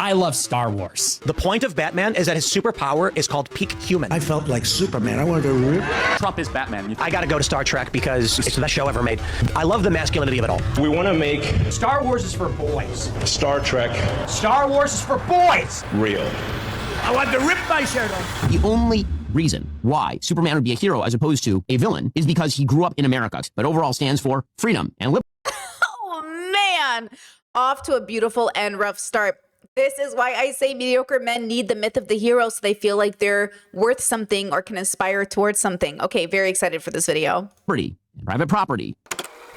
I love Star Wars. The point of Batman is that his superpower is called peak human. I felt like Superman. I wanted to rip. Trump is Batman. I gotta go to Star Trek because it's the best show ever made. I love the masculinity of it all. We want to make Star Wars is for boys. Star Trek Star Wars is for boys. real. I want to rip my shirt off. The only reason why Superman would be a hero as opposed to a villain is because he grew up in America, but overall stands for freedom and liberty. Oh, man. Off to a beautiful and rough start. This is why I say mediocre men need the myth of the hero so they feel like they're worth something or can aspire towards something. Okay, very excited for this video. And private property.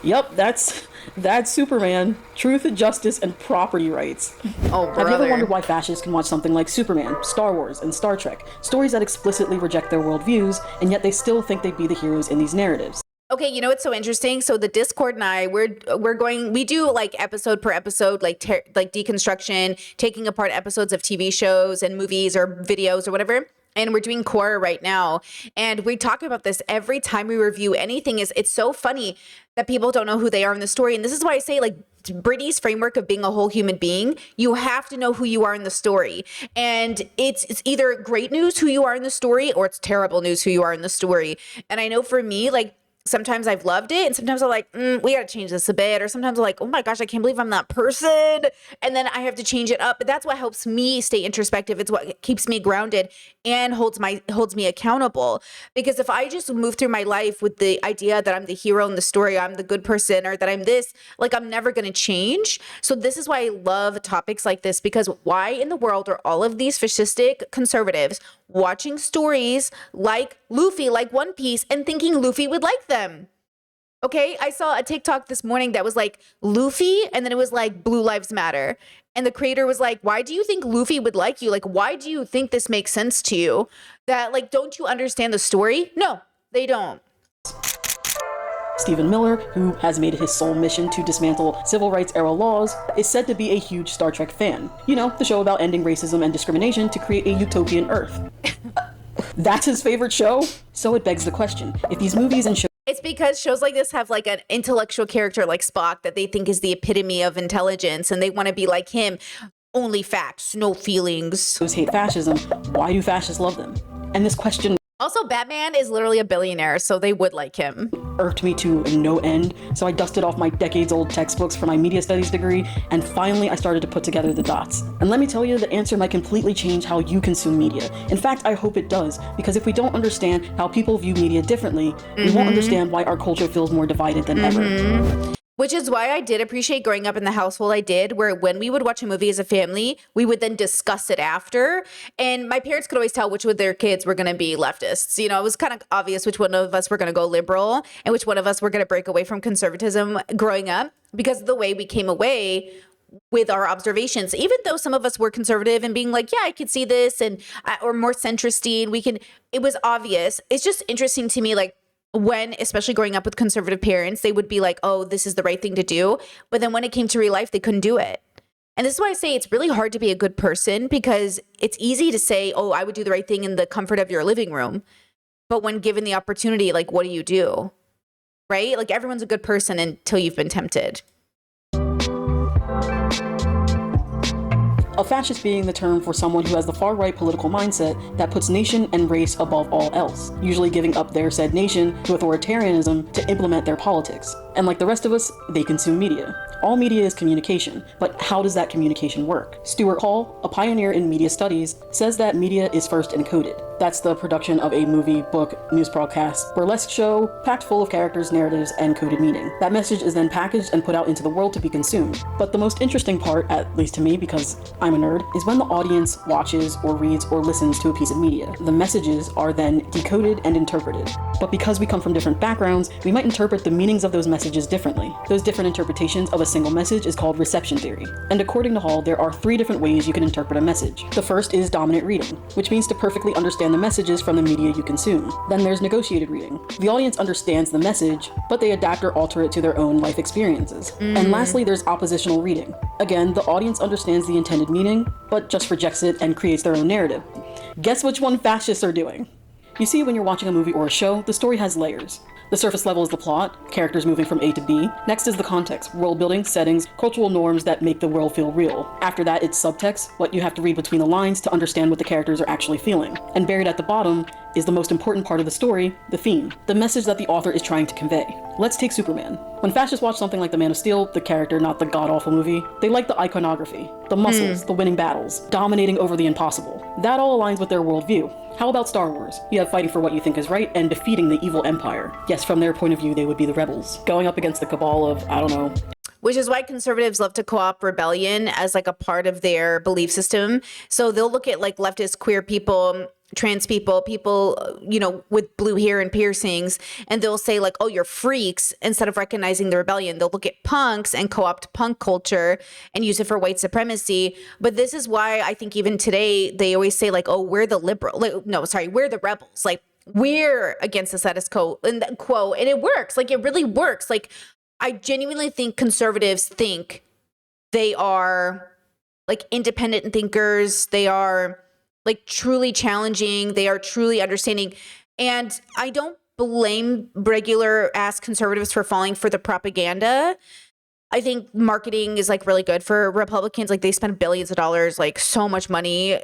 Yep, that's Superman. Truth, justice, and property rights. Oh, brother. Have you ever wondered why fascists can watch something like Superman, Star Wars, and Star Trek? Stories that explicitly reject their worldviews, and yet they still think they'd be the heroes in these narratives. Okay, you know what's so interesting? So the Discord and I, we do like episode per episode, like deconstruction, taking apart episodes of TV shows and movies or videos or whatever. And we're doing core right now. And we talk about this every time we review anything. It's so funny that people don't know who they are in the story. And this is why I say, like, Brittany's framework of being a whole human being, you have to know who you are in the story. And it's either great news who you are in the story or it's terrible news who you are in the story. And I know for me, like, sometimes I've loved it, and sometimes I'm like, we got to change this a bit. Or sometimes I'm like, oh my gosh, I can't believe I'm that person. And then I have to change it up. But that's what helps me stay introspective. It's what keeps me grounded and holds me accountable. Because if I just move through my life with the idea that I'm the hero in the story, I'm the good person, or that I'm this, like, I'm never going to change. So this is why I love topics like this, because why in the world are all of these fascistic conservatives watching stories like Luffy, like One Piece, and thinking Luffy would like them? Okay, I saw a TikTok this morning that was like Luffy, and then it was like Blue Lives Matter. And the creator was like, why do you think Luffy would like you? Like, why do you think this makes sense to you? That, like, don't you understand the story? No, they don't. Stephen Miller, who has made it his sole mission to dismantle civil rights era laws, is said to be a huge Star Trek fan. You know, the show about ending racism and discrimination to create a utopian Earth. That's his favorite show? So it begs the question, if these movies and shows... It's because shows like this have like an intellectual character like Spock that they think is the epitome of intelligence, and they want to be like him. Only facts, no feelings. Those hate fascism. Why do fascists love them? And this question... Also, Batman is literally a billionaire, so they would like him. Irked me to no end, so I dusted off my decades-old textbooks for my media studies degree, and finally I started to put together the dots. And let me tell you, the answer might completely change how you consume media. In fact, I hope it does, because if we don't understand how people view media differently, we won't understand why our culture feels more divided than ever. Which is why I did appreciate growing up in the household I did, where when we would watch a movie as a family, we would then discuss it after. And my parents could always tell which of their kids were going to be leftists. You know, it was kind of obvious which one of us were going to go liberal and which one of us were going to break away from conservatism growing up, because of the way we came away with our observations. Even though some of us were conservative and being like, yeah, I could see this, and or more centristy, and it was obvious. It's just interesting to me, like, when, especially growing up with conservative parents, they would be like, oh, this is the right thing to do. But then when it came to real life, they couldn't do it. And this is why I say it's really hard to be a good person, because it's easy to say, oh, I would do the right thing in the comfort of your living room. But when given the opportunity, like, what do? Right? Like, everyone's a good person until you've been tempted. A fascist being the term for someone who has the far-right political mindset that puts nation and race above all else, usually giving up their said nation to authoritarianism to implement their politics. And like the rest of us, they consume media. All media is communication, but how does that communication work? Stuart Hall, a pioneer in media studies, says that media is first encoded. That's the production of a movie, book, news broadcast, burlesque show, packed full of characters, narratives, and coded meaning. That message is then packaged and put out into the world to be consumed. But the most interesting part, at least to me because I'm a nerd, is when the audience watches or reads or listens to a piece of media. The messages are then decoded and interpreted. But because we come from different backgrounds, we might interpret the meanings of those messages differently. Those different interpretations of a single message is called reception theory. And according to Hall, there are 3 different ways you can interpret a message. The first is dominant reading, which means to perfectly understand the messages from the media you consume. Then there's negotiated reading. The audience understands the message, but they adapt or alter it to their own life experiences. And lastly, there's oppositional reading. Again, the audience understands the intended meaning, but just rejects it and creates their own narrative. Guess which one fascists are doing? You see, when you're watching a movie or a show, the story has layers. The surface level is the plot, characters moving from A to B. Next is the context, world building, settings, cultural norms that make the world feel real. After that, it's subtext, what you have to read between the lines to understand what the characters are actually feeling. And buried at the bottom is the most important part of the story, the theme, the message that the author is trying to convey. Let's take Superman. When fascists watch something like The Man of Steel, the character, not the god-awful movie, they like the iconography, the muscles, the winning battles, dominating over the impossible. That all aligns with their worldview. How about Star Wars? You have fighting for what you think is right and defeating the evil empire. Yes, from their point of view, they would be the rebels, going up against the cabal of, I don't know. Which is why conservatives love to co-opt rebellion as like a part of their belief system. So they'll look at like leftist queer people, trans people, people, you know, with blue hair and piercings, and they'll say like, oh, you're freaks, instead of recognizing the rebellion. They'll look at punks and co-opt punk culture and use it for white supremacy. But this is why I think even today they always say like, oh, we're the liberal, like, no, sorry, we're the rebels. Like, we're against the status quo, and it works. Like, it really works. Like, I genuinely think conservatives think they are like independent thinkers. They are like truly challenging. They are truly understanding. And I don't blame regular ass conservatives for falling for the propaganda. I think marketing is like really good for Republicans. Like, they spend billions of dollars, like so much money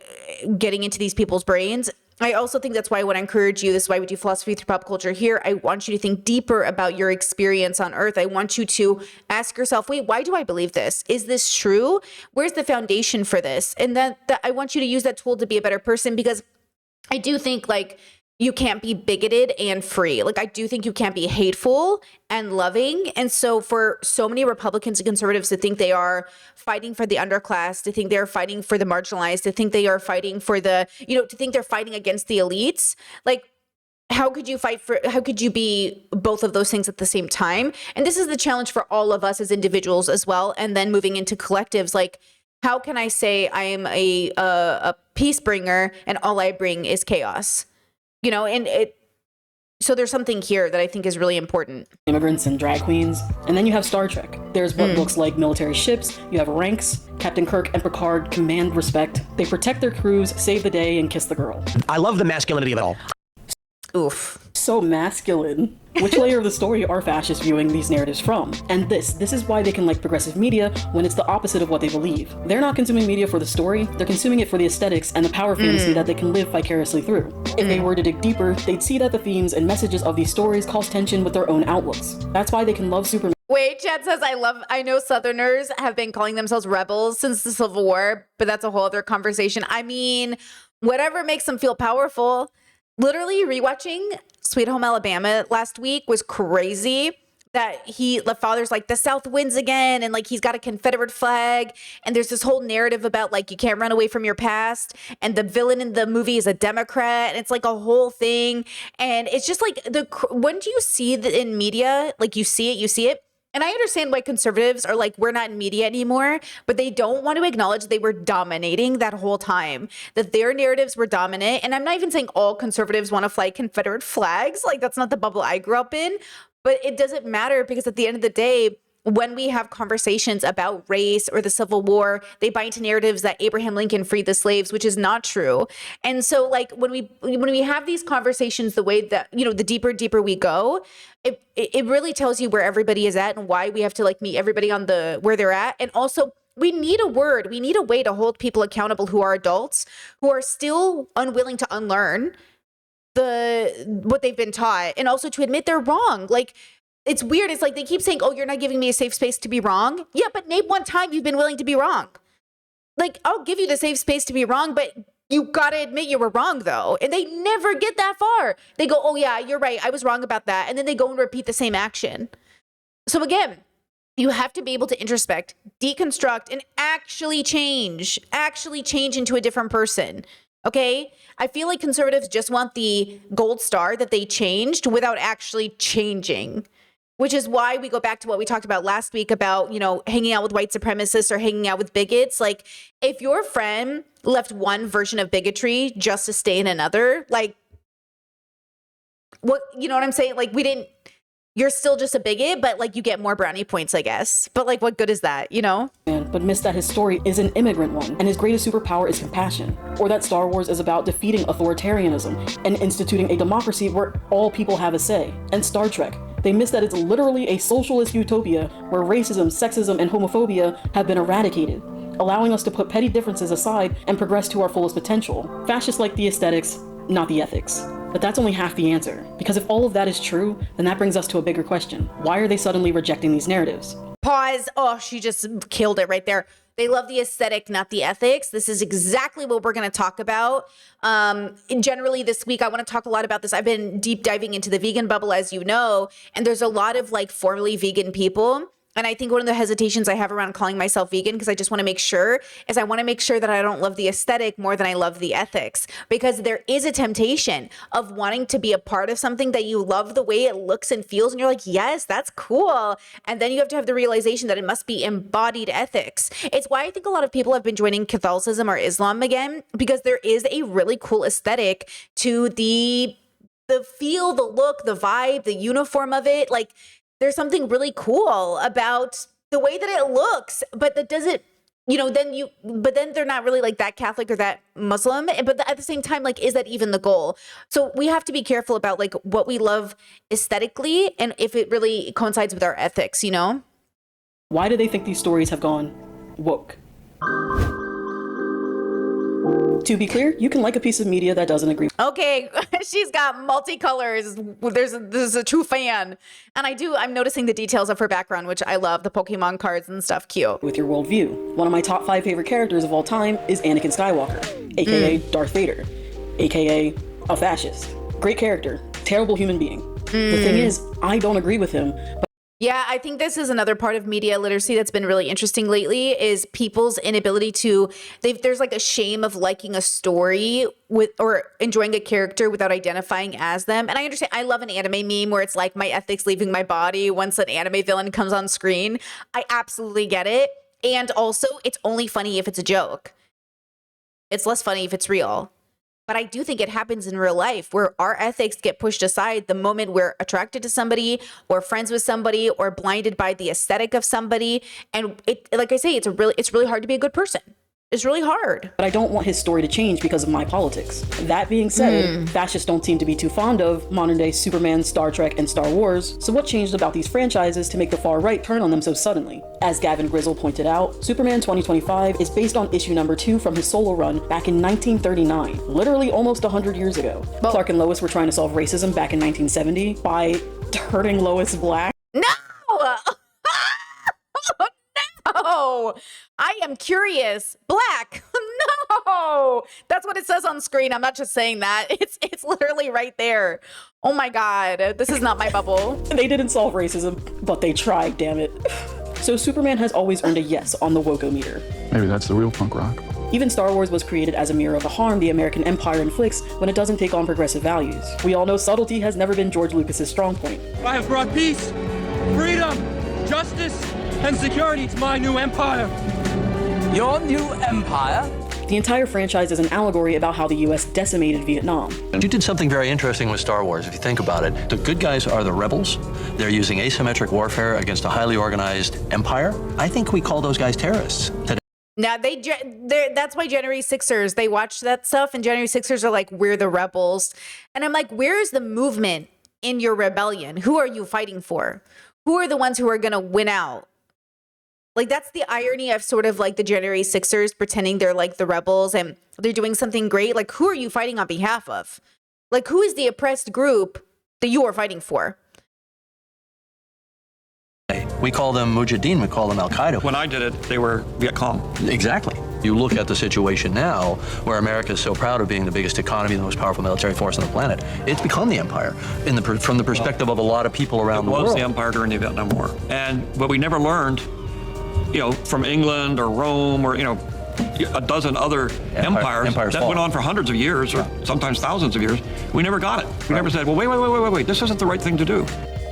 getting into these people's brains. I also think that's why I would encourage you, this is why we do philosophy through pop culture here. I want you to think deeper about your experience on Earth. I want you to ask yourself, wait, why do I believe this? Is this true? Where's the foundation for this? And that I want you to use that tool to be a better person, because I do think like you can't be bigoted and free. Like, I do think you can't be hateful and loving. And so for so many Republicans and conservatives to think they are fighting for the underclass, to think they're fighting for the marginalized, to think they are fighting for the, you know, to think they're fighting against the elites, like, how could you be both of those things at the same time? And this is the challenge for all of us as individuals as well. And then moving into collectives, like, how can I say I am a peace bringer and all I bring is chaos? You know, so there's something here that I think is really important. Immigrants and drag queens. And then you have Star Trek. There's what looks like military ships. You have ranks. Captain Kirk and Picard command respect. They protect their crews, save the day, and kiss the girl. I love the masculinity of it all. Oof. So masculine. Which layer of the story are fascists viewing these narratives from? And this is why they can like progressive media when it's the opposite of what they believe. They're not consuming media for the story, they're consuming it for the aesthetics and the power fantasy that they can live vicariously through. If they were to dig deeper, they'd see that the themes and messages of these stories cause tension with their own outlooks. That's why they can love Superman. Wait, Chad says, I know Southerners have been calling themselves rebels since the Civil War, but that's a whole other conversation. I mean, whatever makes them feel powerful. Literally rewatching Sweet Home Alabama last week was crazy. That the father's like, the South wins again, and like he's got a Confederate flag, and there's this whole narrative about like you can't run away from your past, and the villain in the movie is a Democrat, and it's like a whole thing, and it's just like when do you see that in media? Like you see it. And I understand why conservatives are like, we're not in media anymore, but they don't want to acknowledge they were dominating that whole time, that their narratives were dominant. And I'm not even saying all conservatives want to fly Confederate flags. Like, that's not the bubble I grew up in, but it doesn't matter, because at the end of the day, when we have conversations about race or the Civil War, they buy into narratives that Abraham Lincoln freed the slaves, which is not true. And so like when we have these conversations, the way that, you know, the deeper we go, it really tells you where everybody is at and why we have to like meet everybody on where they're at. And also, we need a way to hold people accountable who are adults, who are still unwilling to unlearn what they've been taught, and also to admit they're wrong. Like, it's weird. It's like they keep saying, oh, you're not giving me a safe space to be wrong. Yeah, but name one time you've been willing to be wrong. Like, I'll give you the safe space to be wrong, but you got to admit you were wrong, though. And they never get that far. They go, oh, yeah, you're right. I was wrong about that. And then they go and repeat the same action. So again, you have to be able to introspect, deconstruct, and actually change into a different person. Okay? I feel like conservatives just want the gold star that they changed without actually changing. Which is why we go back to what we talked about last week about, you know, hanging out with white supremacists or hanging out with bigots. Like, if your friend left one version of bigotry just to stay in another, like, what, you know what I'm saying? Like, you're still just a bigot, but like you get more brownie points, I guess. But like, what good is that, you know? But miss that his story is an immigrant one, and his greatest superpower is compassion. Or that Star Wars is about defeating authoritarianism and instituting a democracy where all people have a say. And Star Trek, they miss that it's literally a socialist utopia where racism, sexism, and homophobia have been eradicated, allowing us to put petty differences aside and progress to our fullest potential. Fascists like the aesthetics, not the ethics. But that's only half the answer, because if all of that is true, then that brings us to a bigger question. Why are they suddenly rejecting these narratives? Pause. Oh, she just killed it right there. They love the aesthetic, not the ethics. This is exactly what we're going to talk about. Generally this week, I want to talk a lot about this. I've been deep diving into the vegan bubble, as you know, and there's a lot of like formerly vegan people. And I think one of the hesitations I have around calling myself vegan, because I just want to make sure, is I want to make sure that I don't love the aesthetic more than I love the ethics. Because there is a temptation of wanting to be a part of something that you love the way it looks and feels. And you're like, yes, that's cool. And then you have to have the realization that it must be embodied ethics. It's why I think a lot of people have been joining Catholicism or Islam again, because there is a really cool aesthetic to the feel, the look, the vibe, the uniform of it. Like, there's something really cool about the way that it looks, but that doesn't, but then they're not really like that Catholic or that Muslim. But at the same time, like, is that even the goal? So we have to be careful about like what we love aesthetically and if it really coincides with our ethics, you know? Why do they think these stories have gone woke? To be clear, you can like a piece of media that doesn't agree. Okay, she's got multicolors. There's a true fan. And I'm noticing the details of her background, which I love, the Pokemon cards and stuff, cute. With your worldview. One of my top 5 favorite characters of all time is Anakin Skywalker, aka Darth Vader, aka a fascist. Great character, terrible human being. The thing is, I don't agree with him. Yeah, I think this is another part of media literacy that's been really interesting lately is people's inability to, there's like a shame of liking a story or enjoying a character without identifying as them. And I understand, I love an anime meme where it's like my ethics leaving my body once an anime villain comes on screen. I absolutely get it. And also, it's only funny if it's a joke. It's less funny if it's real. But I do think it happens in real life where our ethics get pushed aside the moment we're attracted to somebody or friends with somebody or blinded by the aesthetic of somebody. And it, like I say, it's really hard to be a good person. It's really hard. But I don't want his story to change because of my politics. That being said, fascists don't seem to be too fond of modern day Superman, Star Trek, and Star Wars. So what changed about these franchises to make the far right turn on them so suddenly? As Gavin Grizzle pointed out, Superman 2025 is based on issue number 2 from his solo run back in 1939, literally almost 100 years ago. Well, Clark and Lois were trying to solve racism back in 1970 by turning Lois black. No! No! I am curious. Black. No! That's what it says on screen. I'm not just saying that. It's literally right there. Oh my God. This is not my bubble. They didn't solve racism, but they tried, damn it. So Superman has always earned a yes on the Wokometer. Maybe that's the real punk rock. Even Star Wars was created as a mirror of the harm the American empire inflicts when it doesn't take on progressive values. We all know subtlety has never been George Lucas's strong point. I have brought peace, freedom, justice, and security to my new empire. Your new empire? The entire franchise is an allegory about how the US decimated Vietnam. You did something very interesting with Star Wars, if you think about it. The good guys are the rebels. They're using asymmetric warfare against a highly organized empire. I think we call those guys terrorists today. Now that's why January 6ers, they watch that stuff and January 6ers are like, we're the rebels. And I'm like, where's the movement in your rebellion? Who are you fighting for? Who are the ones who are going to win out? Like, that's the irony of sort of like the January 6ers pretending they're like the rebels and they're doing something great. Like, who are you fighting on behalf of? Like, who is the oppressed group that you are fighting for? We call them Mujahideen, we call them Al-Qaeda. When I did it, they were Viet Cong. Exactly. You look at the situation now where America is so proud of being the biggest economy, the most powerful military force on the planet. It's become the empire from the perspective of a lot of people around the world. It was the empire during the Vietnam War. But we never learned, from England or Rome or, a dozen other empires that went on for hundreds of years or sometimes thousands of years. We never got it. We never said, well, wait, this isn't the right thing to do.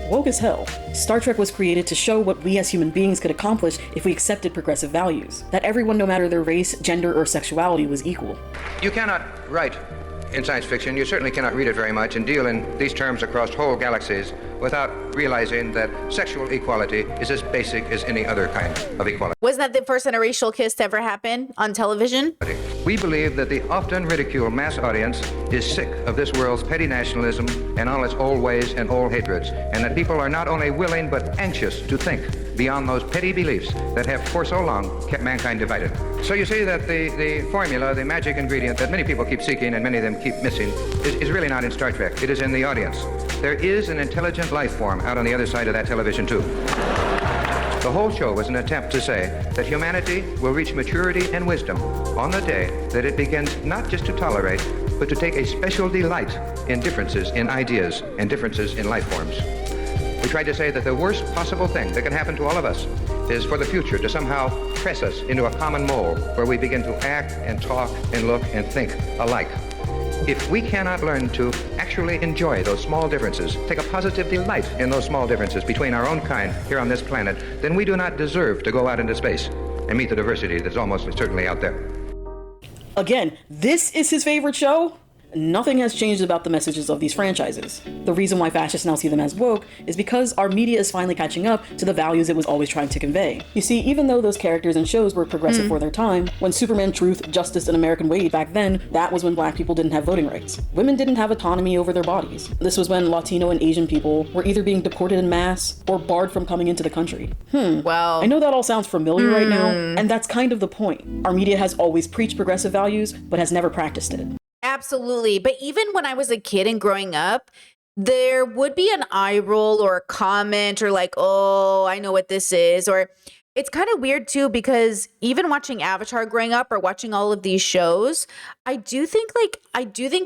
Woke as hell. Star Trek was created to show what we as human beings could accomplish if we accepted progressive values. That everyone, no matter their race, gender, or sexuality, was equal. You cannot write in science fiction, you certainly cannot read it very much and deal in these terms across whole galaxies without realizing that sexual equality is as basic as any other kind of equality. Wasn't that the first interracial kiss to ever happen on television? We believe that the often ridiculed mass audience is sick of this world's petty nationalism and all its old ways and old hatreds, and that people are not only willing but anxious to think beyond those petty beliefs that have for so long kept mankind divided. So you see that the formula, the magic ingredient that many people keep seeking and many of them keep missing is really not in Star Trek. It is in the audience. There is an intelligent life form out on the other side of that television tube. The whole show was an attempt to say that humanity will reach maturity and wisdom on the day that it begins not just to tolerate, but to take a special delight in differences in ideas and differences in life forms. We tried to say that the worst possible thing that can happen to all of us is for the future to somehow press us into a common mold where we begin to act and talk and look and think alike. If we cannot learn to actually enjoy those small differences, take a positive delight in those small differences between our own kind here on this planet, then we do not deserve to go out into space and meet the diversity that's almost certainly out there. Again, this is his favorite show. Nothing has changed about the messages of these franchises. The reason why fascists now see them as woke is because our media is finally catching up to the values it was always trying to convey. You see, even though those characters and shows were progressive for their time, when Superman, Truth, Justice, and American Way back then, that was when black people didn't have voting rights. Women didn't have autonomy over their bodies. This was when Latino and Asian people were either being deported en masse or barred from coming into the country. Well, I know that all sounds familiar right now, and that's kind of the point. Our media has always preached progressive values, but has never practiced it. absolutely. But even when I was a kid and growing up, there would be an eye roll or a comment or like, oh, I know what this is. Or it's kind of weird too, because even watching Avatar growing up or watching all of these shows, I do think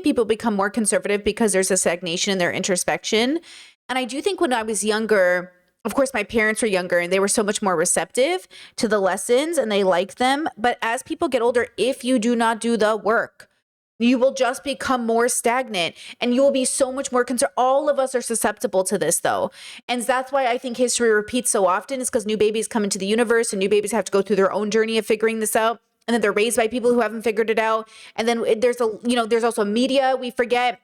people become more conservative because there's a stagnation in their introspection. And I do think when I was younger, of course, my parents were younger and they were so much more receptive to the lessons and they liked them. But as people get older, if you do not do the work, you will just become more stagnant and you will be so much more concerned. All of us are susceptible to this, though. And that's why I think history repeats so often, is because new babies come into the universe and new babies have to go through their own journey of figuring this out. And then they're raised by people who haven't figured it out. And then there's also media. We forget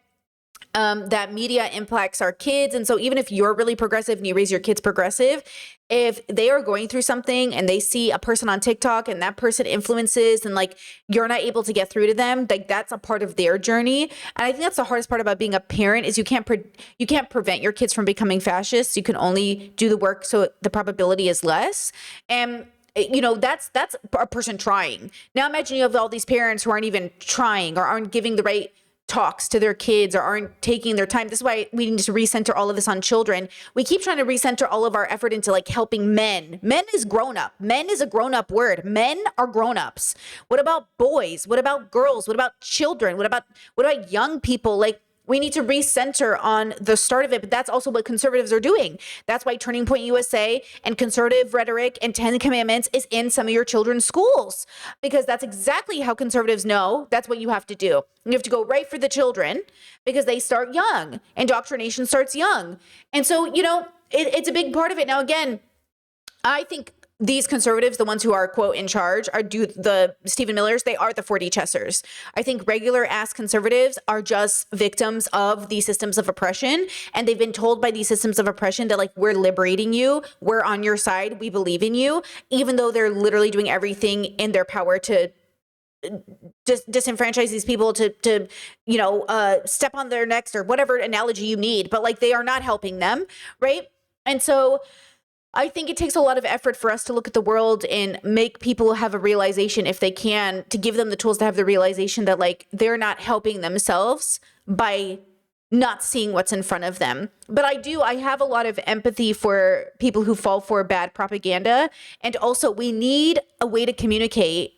that media impacts our kids. And so even if you're really progressive and you raise your kids progressive, if they are going through something and they see a person on TikTok and that person influences and like you're not able to get through to them, like that's a part of their journey. And I think that's the hardest part about being a parent, is you can't prevent your kids from becoming fascists. You can only do the work so the probability is less. And that's a person trying. Now imagine you have all these parents who aren't even trying or aren't giving the right talks to their kids or aren't taking their time. This is why we need to recenter all of this on children. We keep trying to recenter all of our effort into like helping men. Men is grown up. Men is a grown up word. Men are grown ups. What about boys? What about girls? What about children? What about young people? Like, we need to recenter on the start of it, but that's also what conservatives are doing. That's why Turning Point USA and conservative rhetoric and 10 Commandments is in some of your children's schools, because that's exactly how conservatives know that's what you have to do. You have to go right for the children because they start young. Indoctrination starts young. And so, it's a big part of it. Now, again, I think these conservatives, the ones who are, quote, in charge, the Stephen Millers, they are the 4D chessers. I think regular ass conservatives are just victims of these systems of oppression. And they've been told by these systems of oppression that, like, we're liberating you, we're on your side, we believe in you, even though they're literally doing everything in their power to disenfranchise these people, to step on their necks, or whatever analogy you need. But like, they are not helping them, right? And so I think it takes a lot of effort for us to look at the world and make people have a realization, if they can, to give them the tools to have the realization that like they're not helping themselves by not seeing what's in front of them. But I have a lot of empathy for people who fall for bad propaganda. And also, we need a way to communicate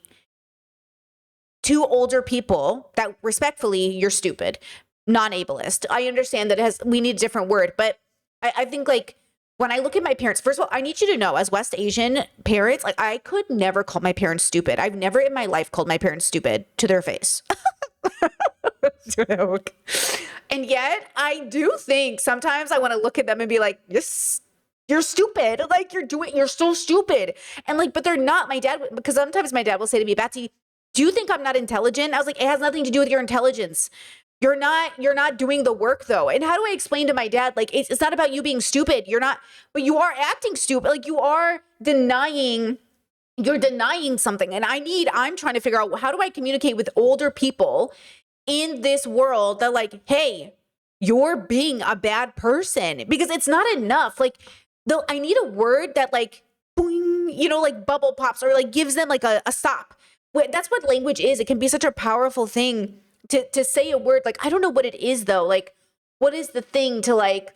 to older people that respectfully, you're stupid, non-ableist. I understand that we need a different word, but I think like, when I look at my parents, first of all, I need you to know, as West Asian parents, like, I could never call my parents stupid. I've never in my life called my parents stupid to their face. And yet I do think sometimes I want to look at them and be like, yes, you're stupid. Like, you're so stupid. And like, but they're not. Because sometimes my dad will say to me, Batsy, do you think I'm not intelligent? I was like, it has nothing to do with your intelligence. You're not doing the work though. And how do I explain to my dad, like, it's not about you being stupid. You're not, but you are acting stupid. Like you're denying something. And I'm trying to figure out, how do I communicate with older people in this world that like, hey, you're being a bad person, because it's not enough. Like I need a word that like, boing, you know, like bubble pops or like gives them like a stop. That's what language is. It can be such a powerful thing to say a word. Like, I don't know what it is though. Like, what is the thing to like,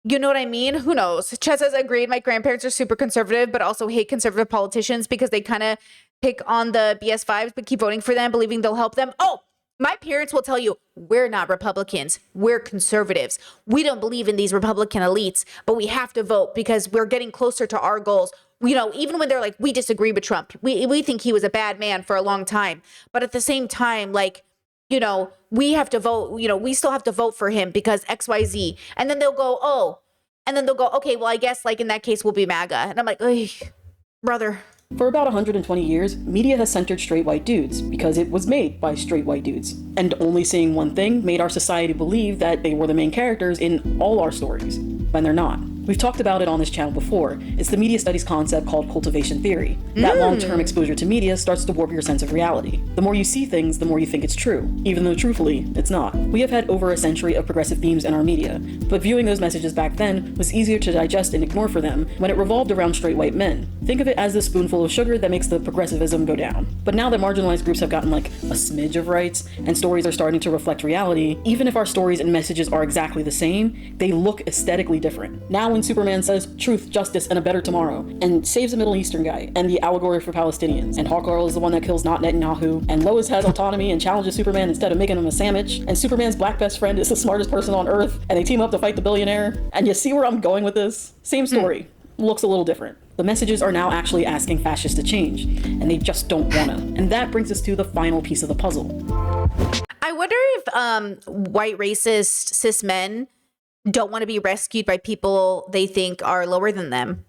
you know what I mean? Who knows? Chet says, agreed. My grandparents are super conservative, but also hate conservative politicians because they kind of pick on the BS5s, but keep voting for them, believing they'll help them. Oh, my parents will tell you, we're not Republicans. We're conservatives. We don't believe in these Republican elites, but we have to vote because we're getting closer to our goals. You know, even when they're like, we disagree with Trump. We think he was a bad man for a long time. But at the same time, like, you know, we have to vote, you know, we still have to vote for him because XYZ. And then they'll go, oh, and then they'll go, okay, well, I guess like in that case, we'll be MAGA. And I'm like, brother. For about 120 years, media has centered straight white dudes because it was made by straight white dudes. And only seeing one thing made our society believe that they were the main characters in all our stories, when they're not. We've talked about it on this channel before. It's the media studies concept called cultivation theory. That long-term exposure to media starts to warp your sense of reality. The more you see things, the more you think it's true, even though truthfully, it's not. We have had over a century of progressive themes in our media, but viewing those messages back then was easier to digest and ignore for them when it revolved around straight white men. Think of it as the spoonful of sugar that makes the progressivism go down. But now that marginalized groups have gotten like a smidge of rights, and stories are starting to reflect reality, even if our stories and messages are exactly the same, they look aesthetically different. Now when Superman says truth, justice, and a better tomorrow, and saves a Middle Eastern guy, and the allegory for Palestinians, and Hawkgirl is the one that kills not Netanyahu, and Lois has autonomy and challenges Superman instead of making him a sandwich, and Superman's black best friend is the smartest person on Earth, and they team up to fight the billionaire, and you see where I'm going with this? Same story. Looks a little different. The messages are now actually asking fascists to change, and they just don't wanna. And that brings us to the final piece of the puzzle. I wonder if white racist cis men don't want to be rescued by people they think are lower than them.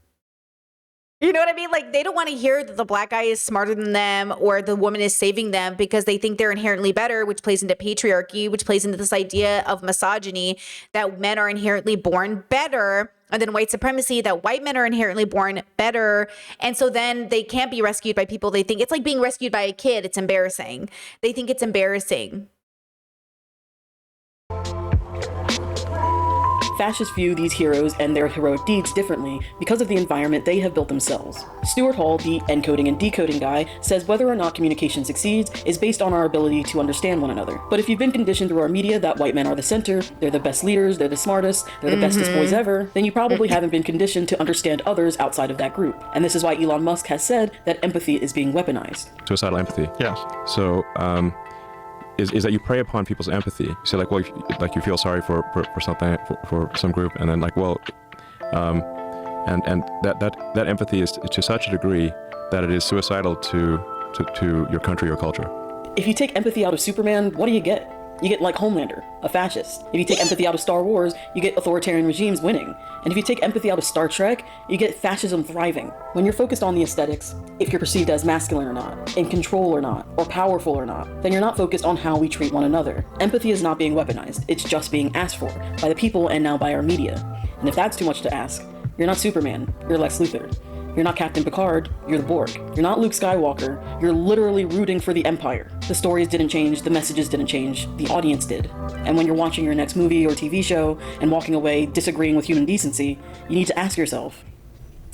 You know what I mean? Like, they don't want to hear that the black guy is smarter than them or the woman is saving them because they think they're inherently better, which plays into patriarchy, which plays into this idea of misogyny, that men are inherently born better, and then white supremacy, that white men are inherently born better. And so then they can't be rescued by people they think. It's like being rescued by a kid. It's embarrassing. They think it's embarrassing. Fascists view these heroes and their heroic deeds differently because of the environment they have built themselves. Stuart Hall, the encoding and decoding guy, says whether or not communication succeeds is based on our ability to understand one another. But if you've been conditioned through our media that white men are the center, they're the best leaders, they're the smartest, they're the bestest boys ever, then you probably haven't been conditioned to understand others outside of that group. And this is why Elon Musk has said that empathy is being weaponized. Suicidal empathy. Yes. So, is that you prey upon people's empathy. You say like, well, you feel sorry for something, for some group, and then like, well, and that empathy is to such a degree that it is suicidal to your country or culture. If you take empathy out of Superman, what do you get? You get like Homelander, a fascist. If you take empathy out of Star Wars, you get authoritarian regimes winning. And if you take empathy out of Star Trek, you get fascism thriving. When you're focused on the aesthetics, if you're perceived as masculine or not, in control or not, or powerful or not, then you're not focused on how we treat one another. Empathy is not being weaponized, it's just being asked for by the people and now by our media. And if that's too much to ask, you're not Superman, you're Lex Luthor. You're not Captain Picard, you're the Borg. You're not Luke Skywalker, you're literally rooting for the Empire. The stories didn't change, the messages didn't change, the audience did. And when you're watching your next movie or TV show and walking away disagreeing with human decency, you need to ask yourself,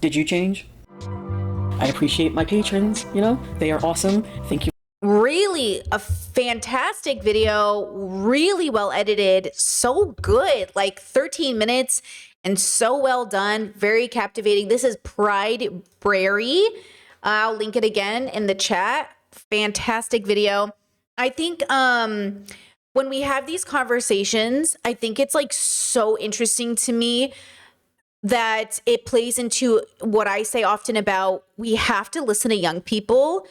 did you change? I appreciate my patrons, you know, they are awesome, thank you. Really a fantastic video, really well edited, so good, like 13 minutes and so well done, very captivating. This is Pride Brary. I'll link it again in the chat. Fantastic video. I think when we have these conversations, I think it's like so interesting to me that it plays into what I say often about we have to listen to young people,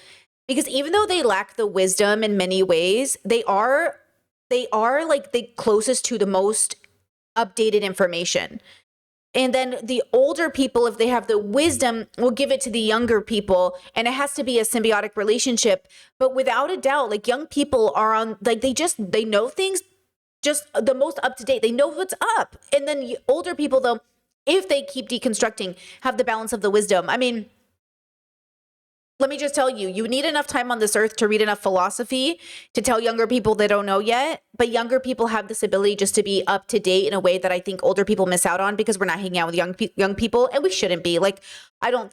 because even though they lack the wisdom in many ways, they are like the closest to the most updated information. And then the older people, if they have the wisdom, will give it to the younger people. And it has to be a symbiotic relationship. But without a doubt, like young people are on, like they know things just the most up to date. They know what's up. And then older people, though, if they keep deconstructing, have the balance of the wisdom. I mean, let me just tell you, you need enough time on this earth to read enough philosophy to tell younger people they don't know yet. But younger people have this ability just to be up to date in a way that I think older people miss out on because we're not hanging out with young people, and we shouldn't be. Like, I don't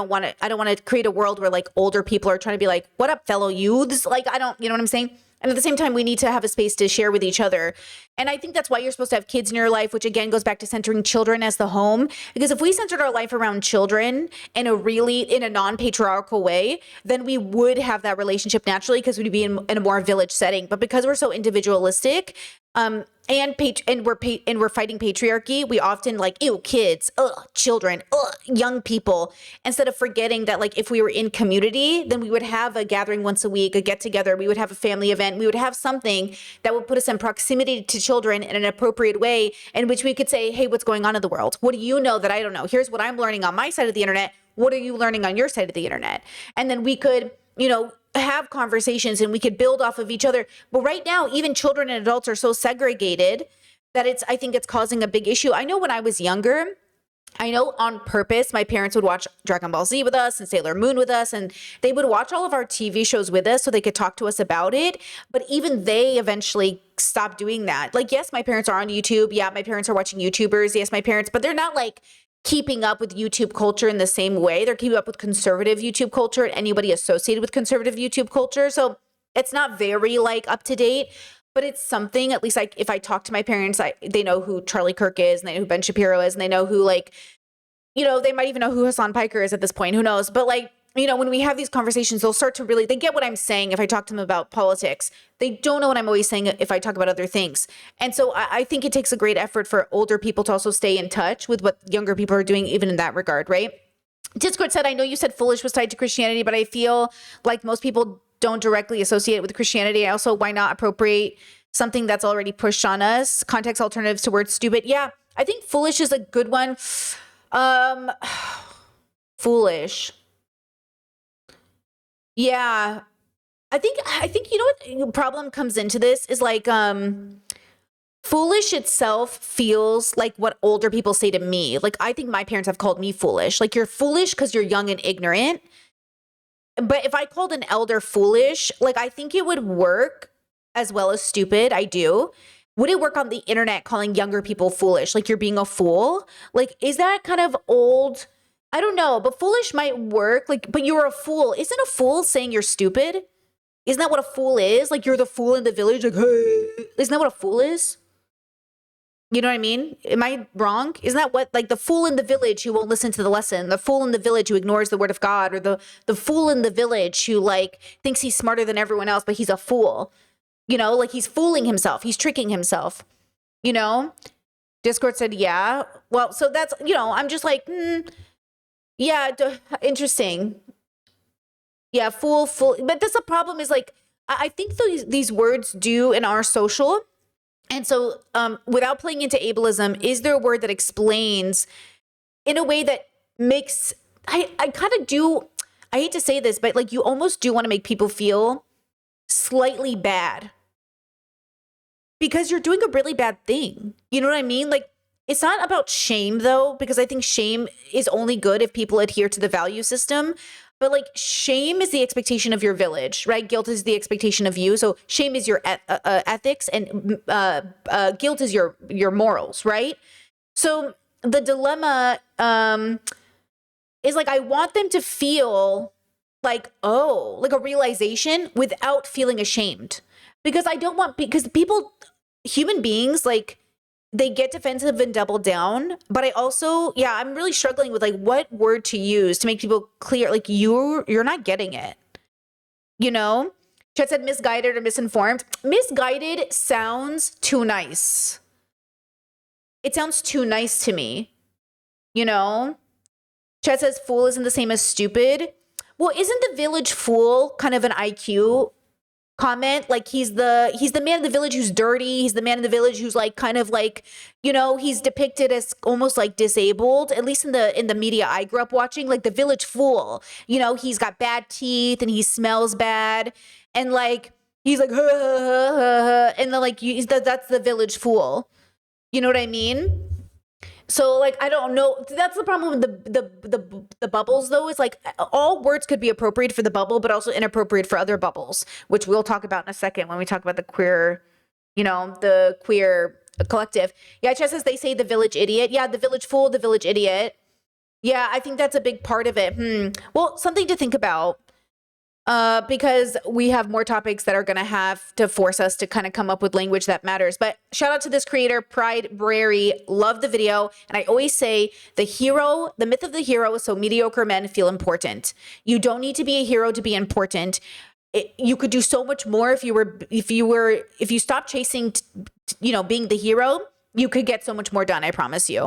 want to create a world where like older people are trying to be like, "What up, fellow youths?" Like, you know what I'm saying? And at the same time, we need to have a space to share with each other. And I think that's why you're supposed to have kids in your life, which again goes back to centering children as the home. Because if we centered our life around children in a non-patriarchal way, then we would have that relationship naturally because we'd be in a more village setting. But because we're so individualistic, and we're fighting patriarchy, we often like, ew, kids, children, young people, instead of forgetting that like if we were in community, then we would have a gathering once a week, a get together, we would have a family event, we would have something that would put us in proximity to children in an appropriate way in which we could say, hey, what's going on in the world? What do you know that I don't know? Here's what I'm learning on my side of the internet. What are you learning on your side of the internet? And then we could, have conversations and we could build off of each other. But right now, even children and adults are so segregated that I think it's causing a big issue. I know when I was younger, I know on purpose, my parents would watch Dragon Ball Z with us and Sailor Moon with us, and they would watch all of our TV shows with us so they could talk to us about it. But even they eventually stopped doing that. Like, yes, my parents are on YouTube. Yeah, my parents are watching YouTubers. Yes, my parents, but they're not like keeping up with YouTube culture in the same way. They're keeping up with conservative YouTube culture and anybody associated with conservative YouTube culture. So it's not very like up to date, but it's something, at least like if I talk to my parents, they know who Charlie Kirk is and they know who Ben Shapiro is and they know who they might even know who Hassan Piker is at this point, who knows? But like, when we have these conversations, they'll start to they get what I'm saying if I talk to them about politics. They don't know what I'm always saying if I talk about other things. And so I think it takes a great effort for older people to also stay in touch with what younger people are doing, even in that regard, right? Discord said, I know you said foolish was tied to Christianity, but I feel like most people don't directly associate it with Christianity. Also, why not appropriate something that's already pushed on us? Context alternatives to word stupid. Yeah, I think foolish is a good one. Foolish. Yeah, I think what the problem comes into this is like foolish itself feels like what older people say to me. Like, I think my parents have called me foolish. Like, you're foolish because you're young and ignorant. But if I called an elder foolish, like, I think it would work as well as stupid. I do. Would it work on the internet calling younger people foolish? Like, you're being a fool? Like, is that kind of old? I don't know, but foolish might work. Like, but you're a fool. Isn't a fool saying you're stupid? Isn't that what a fool is? Like, you're the fool in the village. Like, hey. Isn't that what a fool is? You know what I mean? Am I wrong? Isn't that what, like, the fool in the village who won't listen to the lesson, the fool in the village who ignores the word of God, or the fool in the village who like thinks he's smarter than everyone else, but he's a fool. Like he's fooling himself. He's tricking himself. Discord said, yeah. Well, so that's, I'm just like, yeah, interesting. Yeah, fool. But that's the problem is like, I think these words do and are social. And so without playing into ableism, is there a word that explains in a way that makes, I kind of do, I hate to say this, but like you almost do want to make people feel slightly bad because you're doing a really bad thing. You know what I mean? Like, it's not about shame though, because I think shame is only good if people adhere to the value system. But like shame is the expectation of your village, right? Guilt is the expectation of you. So shame is your ethics and guilt is your morals, right? So the dilemma is like, I want them to feel like, like a realization without feeling ashamed. Because people, human beings, like, they get defensive and double down. But I also, I'm really struggling with like what word to use to make people clear, like you're not getting it. Chet said misguided or misinformed. Misguided sounds too nice. It sounds too nice to me. Chet says fool isn't the same as stupid. Well, isn't the village fool kind of an IQ comment. Like he's the man of the village who's dirty. He's the man of the village who's like kind of like, you know, he's depicted as almost like disabled, at least in the media I grew up watching, like the village fool. You know, he's got bad teeth and he smells bad, and like he's like and then like that's the village fool. You know what I mean? So like I don't know. That's the problem with the bubbles though. Is like all words could be appropriate for the bubble, but also inappropriate for other bubbles, which we'll talk about in a second when we talk about the queer, you know, the queer collective. Yeah, Chess says they say the village idiot. Yeah, the village fool, the village idiot. Yeah, I think that's a big part of it. Well, something to think about. Because we have more topics that are going to have to force us to kind of come up with language that matters. But shout out to this creator, Pride Brary. Love the video. And I always say the myth of the hero is so mediocre men feel important. You don't need to be a hero to be important. You could do so much more if you stopped chasing, you know, being the hero. You could get so much more done. I promise you.